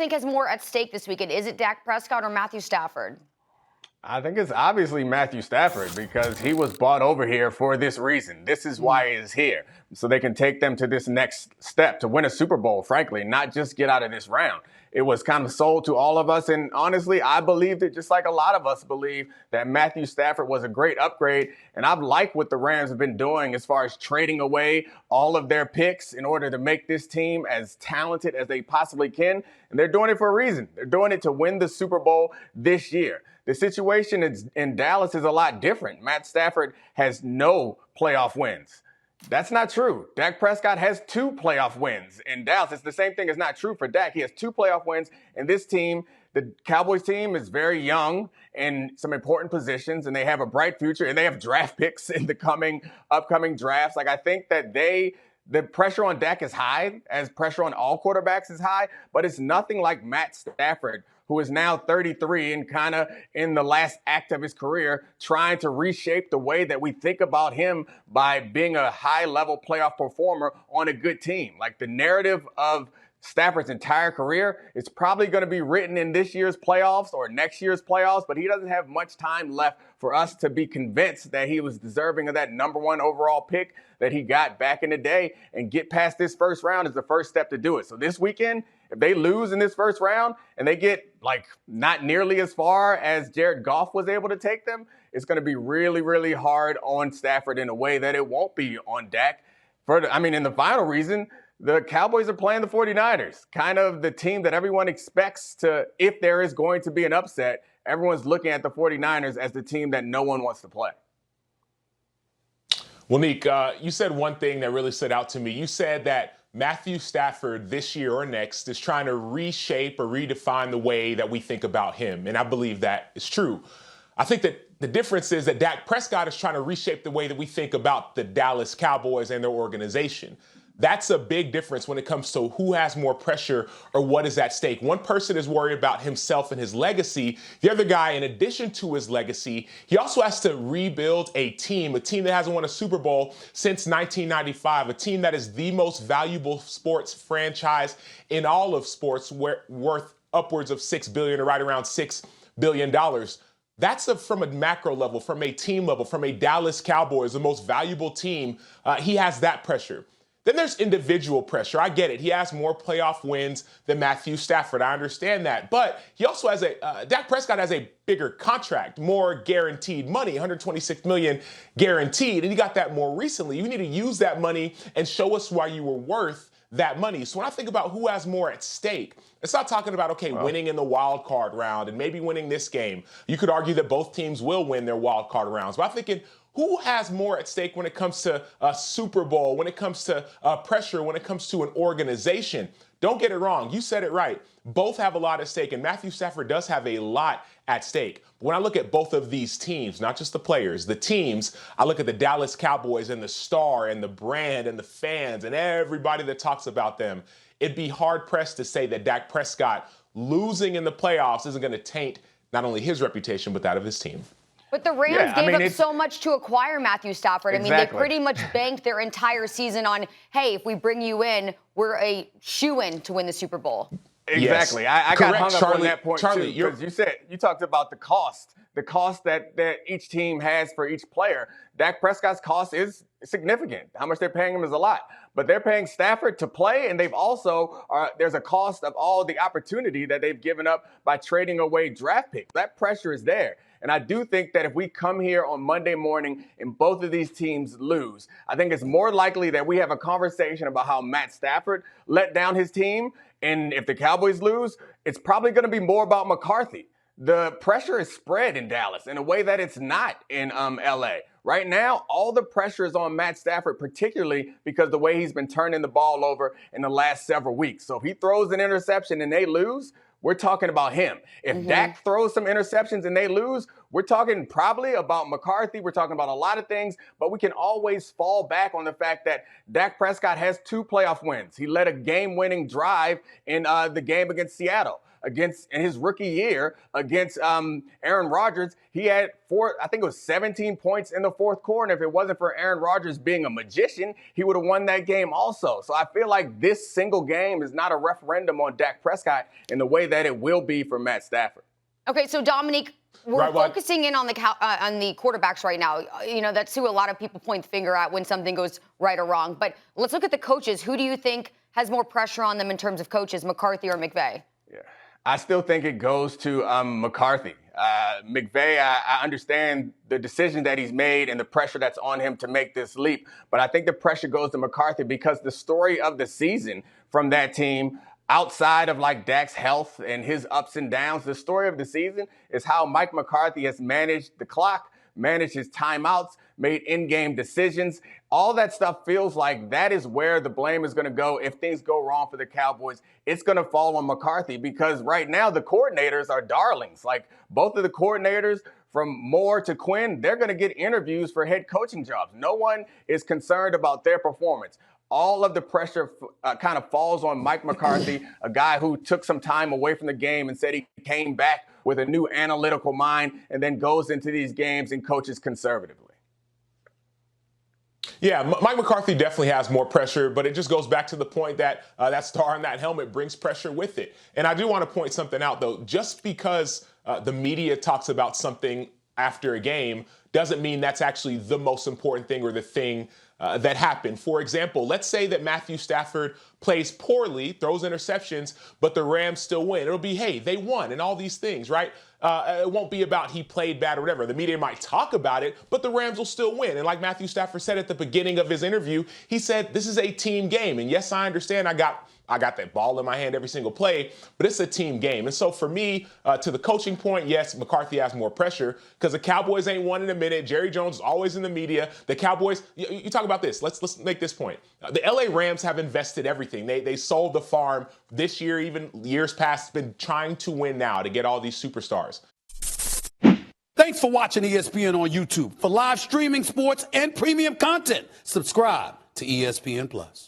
think has more at stake this weekend? Is it Dak Prescott or Matthew Stafford? I think it's obviously Matthew Stafford because he was brought over here for this reason. This is why he is here. So they can take them to this next step to win a Super Bowl, frankly, not just get out of this round. It was kind of sold to all of us. And honestly, I believed it just like a lot of us believe that Matthew Stafford was a great upgrade. And I've liked what the Rams have been doing as far as trading away all of their picks in order to make this team as talented as they possibly can. And they're doing it for a reason. They're doing it to win the Super Bowl this year. The situation in Dallas is a lot different. Matt Stafford has no playoff wins. That's not true. Dak Prescott has 2 playoff wins in Dallas. It's the same thing as not true for Dak. He has 2 playoff wins, and this team, the Cowboys team, is very young in some important positions, and they have a bright future, and they have draft picks in the upcoming drafts. Like, I think that the pressure on Dak is high, as pressure on all quarterbacks is high, but it's nothing like Matt Stafford, who is now 33 and kind of in the last act of his career, trying to reshape the way that we think about him by being a high-level playoff performer on a good team. Like, the narrative of Stafford's entire career is probably going to be written in this year's playoffs or next year's playoffs, but he doesn't have much time left for us to be convinced that he was deserving of that #1 overall pick that he got back in the day. And get past this first round is the first step to do it. So this weekend, if they lose in this first round and they get not nearly as far as Jared Goff was able to take them, it's going to be really, really hard on Stafford in a way that it won't be on Dak. In the final reason, the Cowboys are playing the 49ers, kind of the team that everyone expects to, if there is going to be an upset, everyone's looking at the 49ers as the team that no one wants to play. Well, Nick, you said one thing that really stood out to me. You said that Matthew Stafford this year or next is trying to reshape or redefine the way that we think about him. And I believe that is true. I think that the difference is that Dak Prescott is trying to reshape the way that we think about the Dallas Cowboys and their organization. That's a big difference when it comes to who has more pressure or what is at stake. One person is worried about himself and his legacy. The other guy, in addition to his legacy, he also has to rebuild a team that hasn't won a Super Bowl since 1995, a team that is the most valuable sports franchise in all of sports, worth upwards of $6 billion or right around $6 billion. That's from a macro level, from a team level, from a Dallas Cowboys, the most valuable team. He has that pressure. Then there's individual pressure. I get it. He has more playoff wins than Matthew Stafford. I understand that. But he also has Dak Prescott has a bigger contract, more guaranteed money, $126 million guaranteed. And he got that more recently. You need to use that money and show us why you were worth that money. So when I think about who has more at stake, it's not talking about, winning in the wild card round and maybe winning this game. You could argue that both teams will win their wild card rounds. But I'm thinking, who has more at stake when it comes to a Super Bowl, when it comes to pressure, when it comes to an organization? Don't get it wrong. You said it right. Both have a lot at stake, and Matthew Stafford does have a lot at stake. But when I look at both of these teams, not just the players, the teams, I look at the Dallas Cowboys and the star and the brand and the fans and everybody that talks about them. It'd be hard-pressed to say that Dak Prescott losing in the playoffs isn't going to taint not only his reputation, but that of his team. But the Rams gave up so much to acquire Matthew Stafford. Exactly. I mean, they pretty much banked their entire season on, hey, if we bring you in, we're a shoo-in to win the Super Bowl. Exactly. Yes. I got hung up on that point, Charlie, too, because you talked about the cost that each team has for each player. Dak Prescott's cost is significant. How much they're paying him is a lot. But they're paying Stafford to play, and they've also, there's a cost of all the opportunity that they've given up by trading away draft picks. That pressure is there. And I do think that if we come here on Monday morning and both of these teams lose, I think it's more likely that we have a conversation about how Matt Stafford let down his team. And if the Cowboys lose, it's probably going to be more about McCarthy. The pressure is spread in Dallas in a way that it's not in L.A. Right now, all the pressure is on Matt Stafford, particularly because the way he's been turning the ball over in the last several weeks. So if he throws an interception and they lose, we're talking about him. If Dak throws some interceptions and they lose, we're talking probably about McCarthy. We're talking about a lot of things, but we can always fall back on the fact that Dak Prescott has 2 playoff wins. He led a game-winning drive in the game against Seattle. in his rookie year against Aaron Rodgers. He had 17 points in the fourth quarter. And if it wasn't for Aaron Rodgers being a magician, he would have won that game also. So I feel like this single game is not a referendum on Dak Prescott in the way that it will be for Matt Stafford. Okay, so Domonique, we're focusing in on the quarterbacks right now. You know, that's who a lot of people point the finger at when something goes right or wrong. But let's look at the coaches. Who do you think has more pressure on them in terms of coaches, McCarthy or McVay? Yeah, I still think it goes to McCarthy. McVay, I understand the decision that he's made and the pressure that's on him to make this leap. But I think the pressure goes to McCarthy because the story of the season from that team, outside of like Dak's health and his ups and downs, the story of the season is how Mike McCarthy has managed the clock, managed his timeouts, made in-game decisions. All that stuff feels like that is where the blame is going to go if things go wrong for the Cowboys. It's going to fall on McCarthy because right now the coordinators are darlings. Like both of the coordinators, from Moore to Quinn, they're going to get interviews for head coaching jobs. No one is concerned about their performance. All of the pressure kind of falls on Mike McCarthy, a guy who took some time away from the game and said he came back with a new analytical mind and then goes into these games and coaches conservatively. Yeah, Mike McCarthy definitely has more pressure, but it just goes back to the point that that star on that helmet brings pressure with it. And I do want to point something out, though. Just because the media talks about something after a game doesn't mean that's actually the most important thing or the thing that happened. For example, let's say that Matthew Stafford plays poorly, throws interceptions, but the Rams still win. It'll be, hey, they won and all these things, right? It won't be about he played bad or whatever. The media might talk about it, but the Rams will still win. And like Matthew Stafford said at the beginning of his interview, he said, this is a team game. And yes, I understand I got that ball in my hand every single play, but it's a team game. And so for me, to the coaching point, yes, McCarthy has more pressure because the Cowboys ain't won in a minute. Jerry Jones is always in the media. The Cowboys, you talk about this. Let's make this point. The LA Rams have invested everything. They sold the farm this year, even years past, been trying to win now to get all these superstars. Thanks for watching ESPN on YouTube. For live streaming sports and premium content, subscribe to ESPN+.